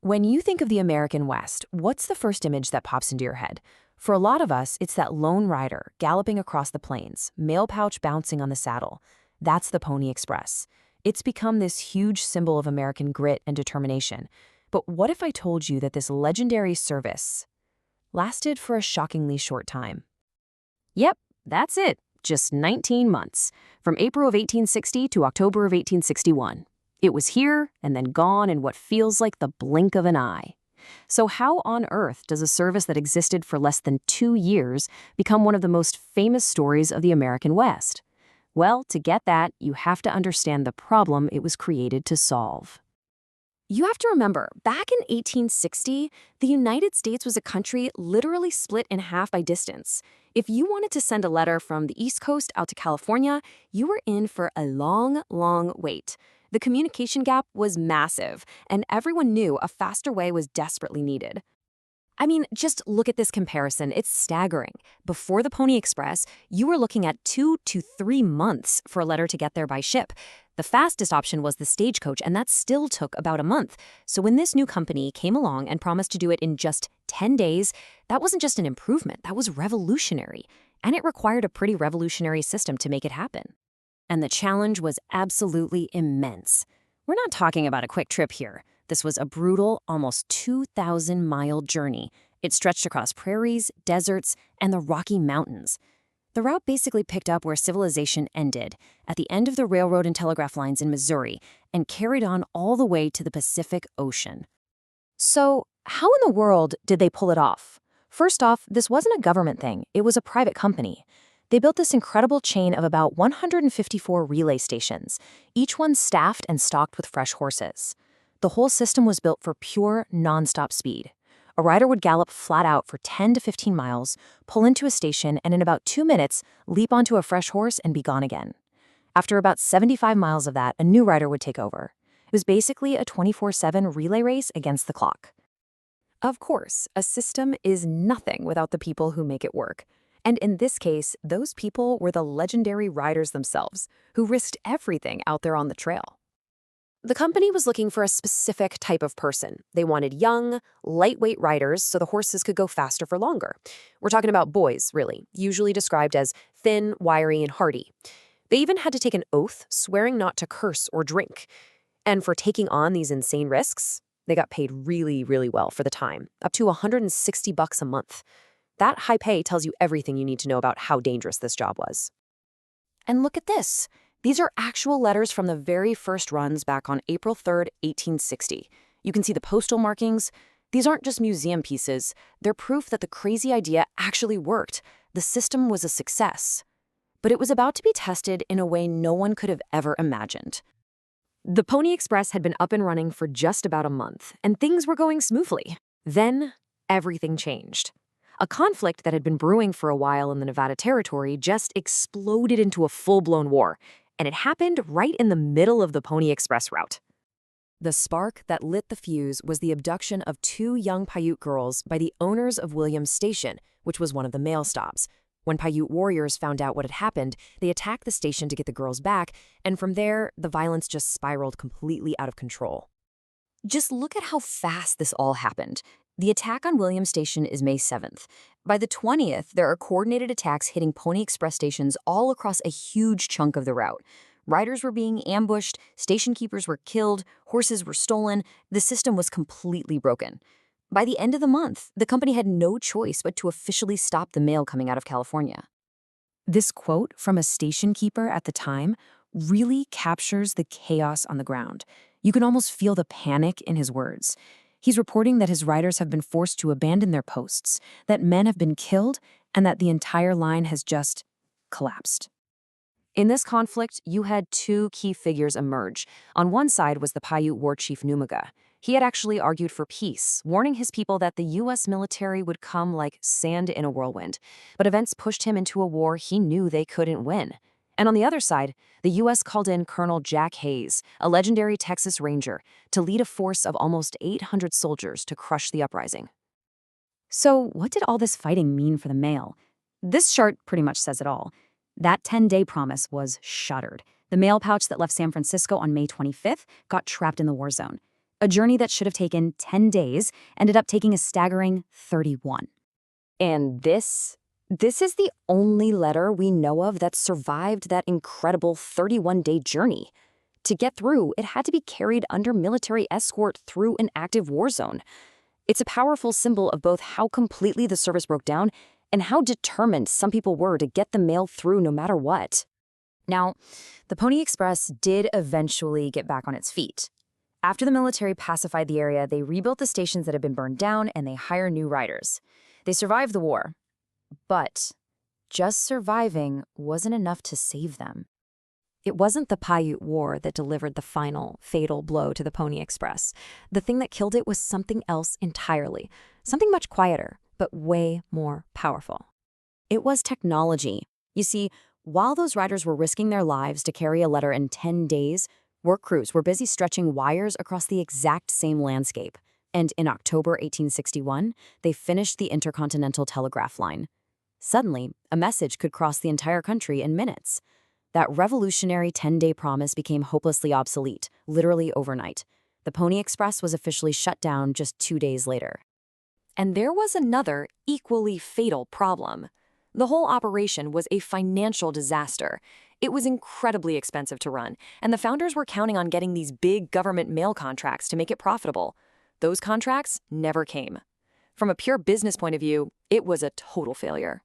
When you think of the American West, what's the first image that pops into your head? For a lot of us, it's that lone rider galloping across the plains, mail pouch bouncing on the saddle. That's the Pony Express. It's become this huge symbol of American grit and determination. But what if I told you that this legendary service lasted for a shockingly short time? Yep, that's it. Just 19 months, from April of 1860 to October of 1861. It was here and then gone in what feels like the blink of an eye. So how on earth does a service that existed for less than 2 years become one of the most famous stories of the American West? Well, to get that, you have to understand the problem it was created to solve. You have to remember, back in 1860, the United States was a country literally split in half by distance. If you wanted to send a letter from the East Coast out to California, you were in for a long, long wait. The communication gap was massive, and everyone knew a faster way was desperately needed. I mean, just look at this comparison. It's staggering. Before the Pony Express, you were looking at 2 to 3 months for a letter to get there by ship. The fastest option was the stagecoach, and that still took about a month. So when this new company came along and promised to do it in just 10 days, that wasn't just an improvement, that was revolutionary. And it required a pretty revolutionary system to make it happen. And the challenge was absolutely immense. We're not talking about a quick trip here. This was a brutal, almost 2,000-mile journey. It stretched across prairies, deserts, and the Rocky Mountains. The route basically picked up where civilization ended, at the end of the railroad and telegraph lines in Missouri, and carried on all the way to the Pacific Ocean. So, how in the world did they pull it off? First off, this wasn't a government thing. It was a private company. They built this incredible chain of about 154 relay stations, each one staffed and stocked with fresh horses. The whole system was built for pure, nonstop speed. A rider would gallop flat out for 10 to 15 miles, pull into a station, and in about 2 minutes, leap onto a fresh horse and be gone again. After about 75 miles of that, a new rider would take over. It was basically a 24/7 relay race against the clock. Of course, a system is nothing without the people who make it work. And in this case, those people were the legendary riders themselves, who risked everything out there on the trail. The company was looking for a specific type of person. They wanted young, lightweight riders so the horses could go faster for longer. We're talking about boys, really, usually described as thin, wiry, and hardy. They even had to take an oath swearing not to curse or drink. And for taking on these insane risks, they got paid really, really well for the time, up to $160 a month. That high pay tells you everything you need to know about how dangerous this job was. And look at this. These are actual letters from the very first runs back on April 3rd, 1860. You can see the postal markings. These aren't just museum pieces. They're proof that the crazy idea actually worked. The system was a success. But it was about to be tested in a way no one could have ever imagined. The Pony Express had been up and running for just about a month, and things were going smoothly. Then, everything changed. A conflict that had been brewing for a while in the Nevada Territory just exploded into a full-blown war, and it happened right in the middle of the Pony Express route. The spark that lit the fuse was the abduction of 2 young Paiute girls by the owners of Williams Station, which was one of the mail stops. When Paiute warriors found out what had happened, they attacked the station to get the girls back, and from there, the violence just spiraled completely out of control. Just look at how fast this all happened. The attack on Williams Station is May 7th. By the 20th, there are coordinated attacks hitting Pony Express stations all across a huge chunk of the route. Riders were being ambushed, station keepers were killed, horses were stolen. The system was completely broken. By the end of the month, the company had no choice but to officially stop the mail coming out of California. This quote from a station keeper at the time really captures the chaos on the ground. You can almost feel the panic in his words. He's reporting that his riders have been forced to abandon their posts, that men have been killed, and that the entire line has just collapsed. In this conflict, you had 2 key figures emerge. On one side was the Paiute war chief Numaga. He had actually argued for peace, warning his people that the U.S. military would come like sand in a whirlwind. But events pushed him into a war he knew they couldn't win. And on the other side, the U.S. called in Colonel Jack Hayes, a legendary Texas Ranger, to lead a force of almost 800 soldiers to crush the uprising. So what did all this fighting mean for the mail? This chart pretty much says it all. That 10-day promise was shattered. The mail pouch that left San Francisco on May 25th got trapped in the war zone. A journey that should have taken 10 days ended up taking a staggering 31. And this is the only letter we know of that survived that incredible 31-day journey. To get through, it had to be carried under military escort through an active war zone. It's a powerful symbol of both how completely the service broke down and how determined some people were to get the mail through no matter what. Now, the Pony Express did eventually get back on its feet. After the military pacified the area, they rebuilt the stations that had been burned down and they hired new riders. They survived the war, but just surviving wasn't enough to save them. It wasn't the Paiute War that delivered the final, fatal blow to the Pony Express. The thing that killed it was something else entirely, something much quieter, but way more powerful. It was technology. You see, while those riders were risking their lives to carry a letter in 10 days, work crews were busy stretching wires across the exact same landscape. And in October 1861, they finished the Intercontinental Telegraph line. Suddenly, a message could cross the entire country in minutes. That revolutionary 10-day promise became hopelessly obsolete, literally overnight. The Pony Express was officially shut down just 2 days later. And there was another, equally fatal problem. The whole operation was a financial disaster. It was incredibly expensive to run, and the founders were counting on getting these big government mail contracts to make it profitable. Those contracts never came. From a pure business point of view, it was a total failure.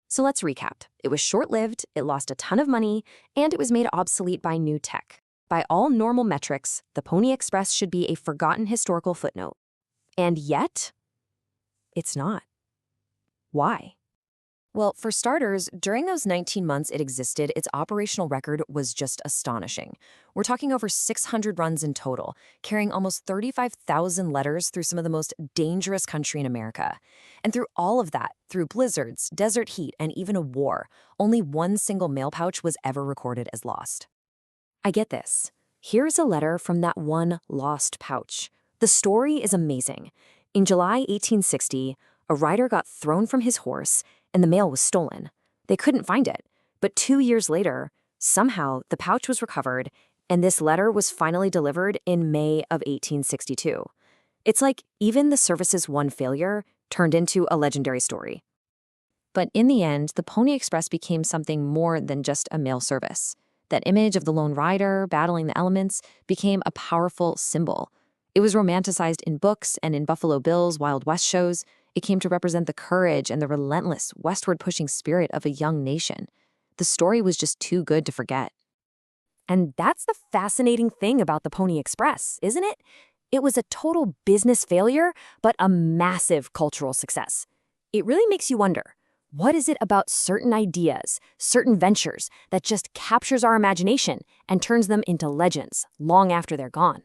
So let's recap. It was short-lived, it lost a ton of money, and it was made obsolete by new tech. By all normal metrics, the Pony Express should be a forgotten historical footnote. And yet, it's not. Why? Well, for starters, during those 19 months it existed, its operational record was just astonishing. We're talking over 600 runs in total, carrying almost 35,000 letters through some of the most dangerous country in America. And through all of that, through blizzards, desert heat, and even a war, only one single mail pouch was ever recorded as lost. I get this. Here's a letter from that one lost pouch. The story is amazing. In July 1860, a rider got thrown from his horse and the mail was stolen. They couldn't find it, but 2 years later, somehow the pouch was recovered and this letter was finally delivered in May of 1862. It's like even the service's one failure turned into a legendary story. But in the end, the Pony Express became something more than just a mail service. That image of the lone rider battling the elements became a powerful symbol. It was romanticized in books and in Buffalo Bill's Wild West shows. It came to represent the courage and the relentless, westward-pushing spirit of a young nation. The story was just too good to forget. And that's the fascinating thing about the Pony Express, isn't it? It was a total business failure, but a massive cultural success. It really makes you wonder, what is it about certain ideas, certain ventures, that just captures our imagination and turns them into legends long after they're gone?